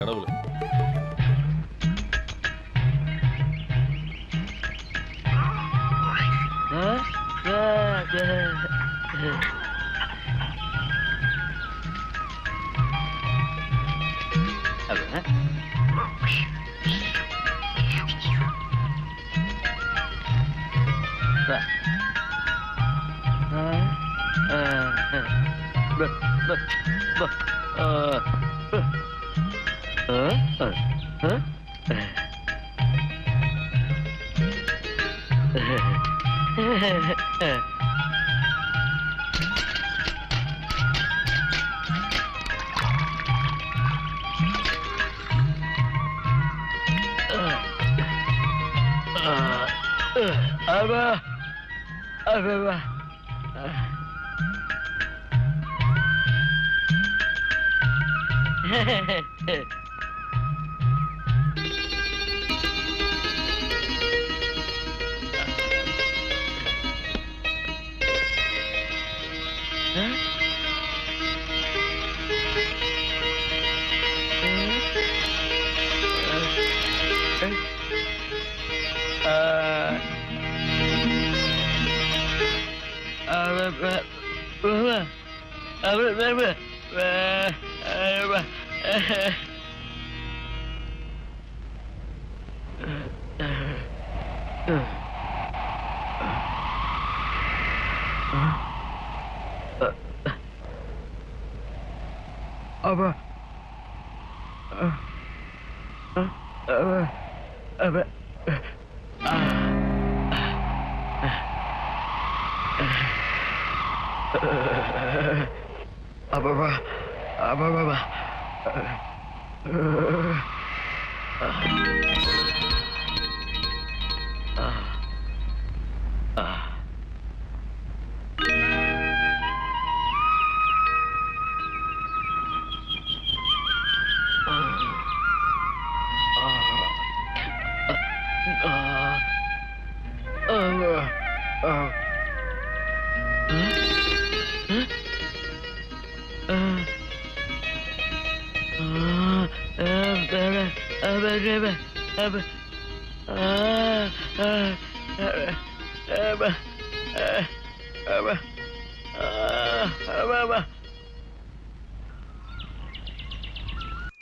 கடவுளே.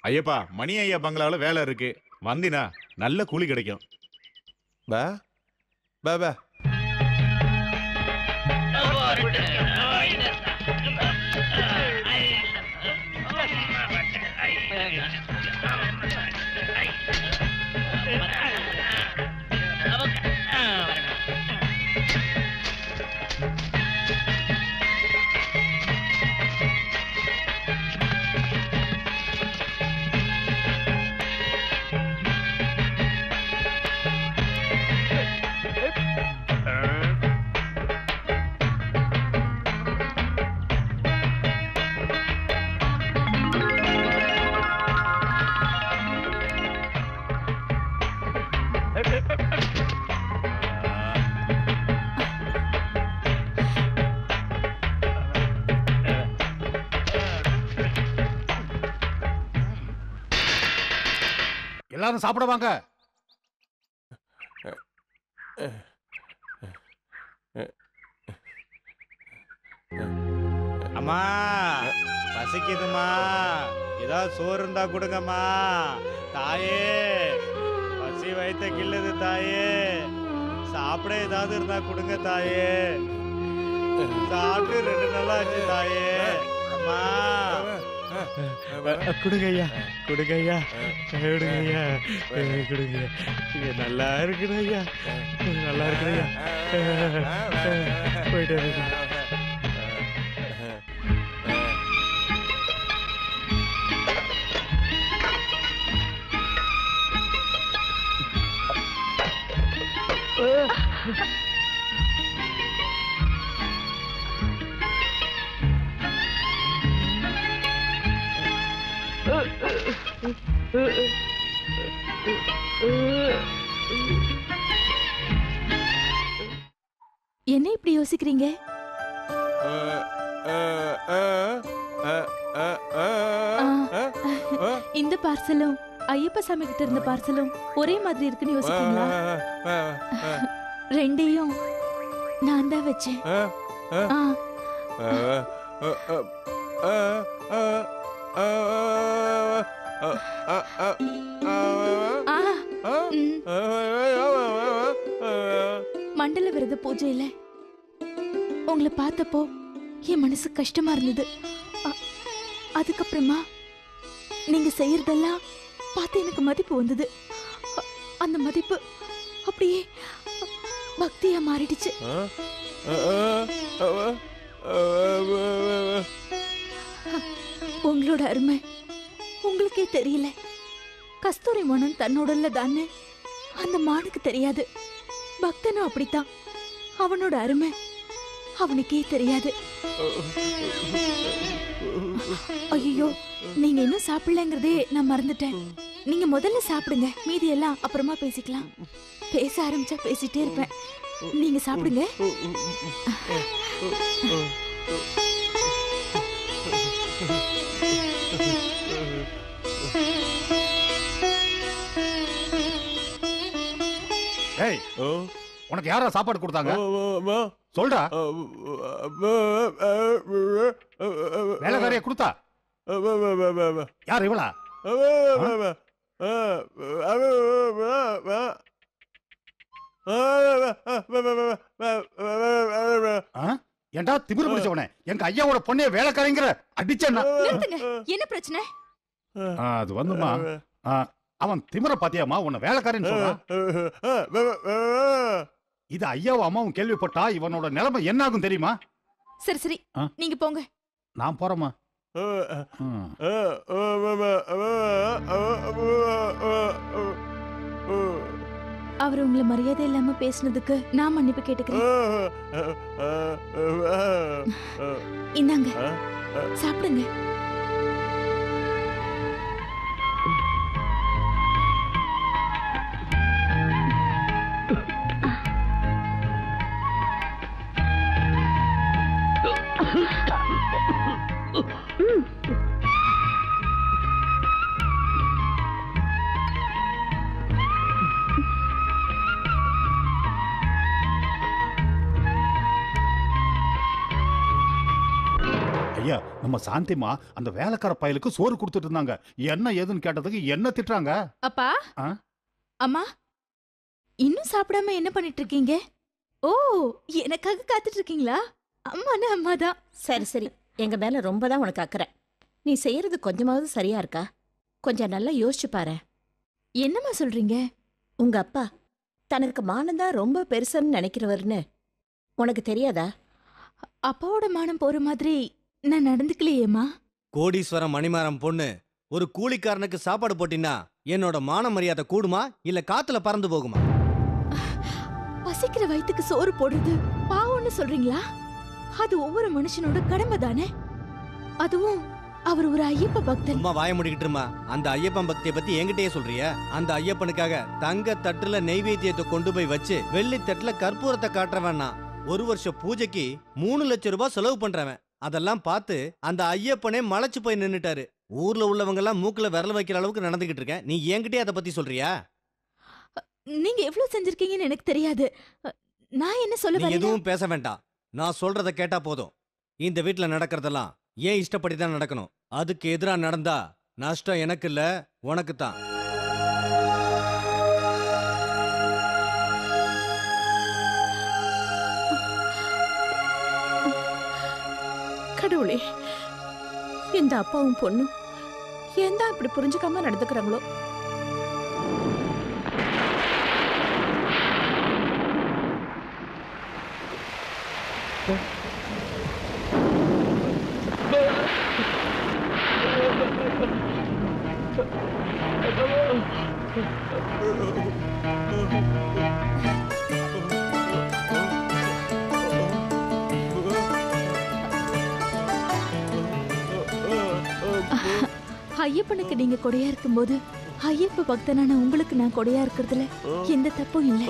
ஐயப்பா, மணி ஐயா பங்களாவில் வேலை இருக்கு. வந்தினா நல்ல கூலி கிடைக்கும். பா பா பா எல்லாரும் சாப்பிட வாங்க. அம்மா, பசிக்குதுமா, ஏதாவது சோறு இருந்தா கொடுங்கம்மா. தாயே, பசி வயித்த கிள்ளுது தாயே, சாப்பிட ஏதாவது இருந்தா கொடுங்க தாயே. சாப்பிட்டு 2 நாளா ஆச்சு தாயே. அம்மா கொடுங்க ஐயா, கொடுங்க ஐயா, கொடுங்க ஐயா, கொடுங்க. நல்லா இருக்குது ஐயா, நல்லா இருக்குது ஐயா. போயிட்டு இருக்கு. என்ன இப்படி யோசிக்கிறீங்க? இந்த பார்சலும் ஐயப்ப சாமி கிட்ட இருந்த பார்சலும் ஒரே மாதிரி இருக்குன்னு யோசிக்கிறீங்களா? ரெண்டையும் நான் தான் வச்சேன். ஆ. மண்டல விரத பூஜையில உங்களை பார்த்தப்போ என் மனசு கஷ்டமா இருந்தது. அதுக்கப்புறமா நீங்க செய்யறதெல்லாம் பார்த்து எனக்கு மதிப்பு வந்தது. அந்த மதிப்பு அப்படியே பக்தியா மாறிடுச்சு. உங்களோட அருமை உங்களுக்கே தெரியல. கஸ்தூரி மனம் தன்னோடல தானே அந்த மானுக்கு தெரியாது. பக்தனும் அப்படித்தான். அவனோட அருமை அவனுக்கே தெரியாது. ஐயோ, நீங்க இன்னும் சாப்பிடலங்கிறதே நான் மறந்துட்டேன். நீங்க முதல்ல சாப்பிடுங்க, மீதி எல்லாம் அப்புறமா பேசிக்கலாம். பேச ஆரம்பிச்சா பேசிட்டே இருப்பேன். நீங்க சாப்பிடுங்க. ஏய், உனக்கு யாரா சாப்பாடு கொடுத்தாங்க? சொல்றா. வேலைக்காரியை கொடுத்தா யார் இவளா? ஏண்டா திமிரு பிடிச்சவனே, எங்க ஐயாவோட பொண்ணே வேலைக்காரிங்கிற அடிச்சேன்னா? என்ன பிரச்சனை? அது வந்துமா, அவன் திமிர பாத்தியாமா உன்னை வேலைக்காரன்னு சொல்றான். இது ஐயாவும் அம்மாவும் கேள்விப்பட்டா இவனோட நிலைமை என்ன ஆகும் தெரியுமா? சரி சரி, நீங்க போங்க. நான் போறேம்மா. அவர் உங்களை மரியாதை இல்லாம பேசினதுக்கு நான் மன்னிப்பு கேட்டுக்கிறேன். இந்தாங்க, சாப்பிடுங்க. ஐயா, நம்ம சாந்திமா அந்த வேலைக்கார பயலுக்கு சோறு கொடுத்துட்டு இருந்தாங்க. என்ன ஏதுன்னு கேட்டதுக்கு என்ன திட்டுறாங்க. அப்பா, அம்மா, இன்னும் சாப்பிடாம என்ன பண்ணிட்டு இருக்கீங்க? ஓ, எனக்காக காத்துட்டு இருக்கீங்களா? அம்மானா அம்மாதான். சரி சரி, எங்க மேல ரொம்ப தான் உனக்கு அக்கறை. நீ செய்யறது கொஞ்சமாவது சரியா இருக்கா? கொஞ்சம் நல்லா யோசிச்சு பாரு. என்னம்மா சொல்றீங்க? உங்க அப்பா தனக்கு மானம்தான் ரொம்ப பெருசுன்னு நினைக்கிறவர்னு உனக்கு தெரியாதா? அப்பாவோட மானம் போற மாதிரி நான் நடந்துக்கலையேம்மா. கோடீஸ்வரம் மணிமாரம் பொண்ணு ஒரு கூலிக்காரனுக்கு சாப்பாடு போட்டினா என்னோட மான மரியாதை கூடுமா இல்ல காத்துல பறந்து போகுமா? பசிக்கிற வயித்துக்கு சோறு போடுறது பாவம்னு சொல்றீங்களா? அது ஒவ்வொரு மனுஷனோட கடமை தானே. அதுவும் அவர் ஒரு ஐயப்ப பக்தன். சும்மா வாய முடிக்கிட்டு இருமா. அந்த ஐயப்பன் பக்தியை பத்தி என்கிட்டயே சொல்றிய? அந்த ஐயப்பனுக்காக தங்க தட்டுல நெய்வேத்தியத்தை கொண்டு போய் வச்சு வெள்ளி தட்டுல கற்பூரத்தை காட்டுறவன்னா ஒரு வருஷம் பூஜைக்கு 3 லட்சம் ரூபாய் செலவு பண்றவன். அதெல்லாம் பார்த்து அந்த ஐயப்பனே மலைச்சு போய் நின்னுட்டாரு. ஊர்ல உள்ளவங்க எல்லாம் மூக்குல விரல் வைக்கிற அளவுக்கு நடந்துகிட்டு இருக்கேன். நீ என்கிட்டயே அதை பத்தி சொல்றியா? நீங்க எவ்வளவு செஞ்சிருக்கீங்கன்னு எனக்கு தெரியாது. நான் என்ன சொல்ல வரேன்? எதுவும் பேச வேண்டாம். நான் சொல்றத கேட்டா போதும். இந்த வீட்டுல நடக்கிறதெல்லாம் ஏன் இஷ்டப்படி தான் நடக்கணும். அதுக்கு எதிரா நடந்தா நஷ்டம் எனக்கு இல்ல, உனக்கு தான். கடவுளே, இந்த அப்பாவும் பொண்ணும் ஏன் தான் இப்படி புரிஞ்சுக்காம நடந்துக்கிறாங்களோ? ஐயப்பனுக்கு நீங்க கொடையா இருக்கும்போது ஐயப்ப பக்தனான உங்களுக்கு நான் கொடையா இருக்கிறதுல எந்த தப்பும் இல்லை.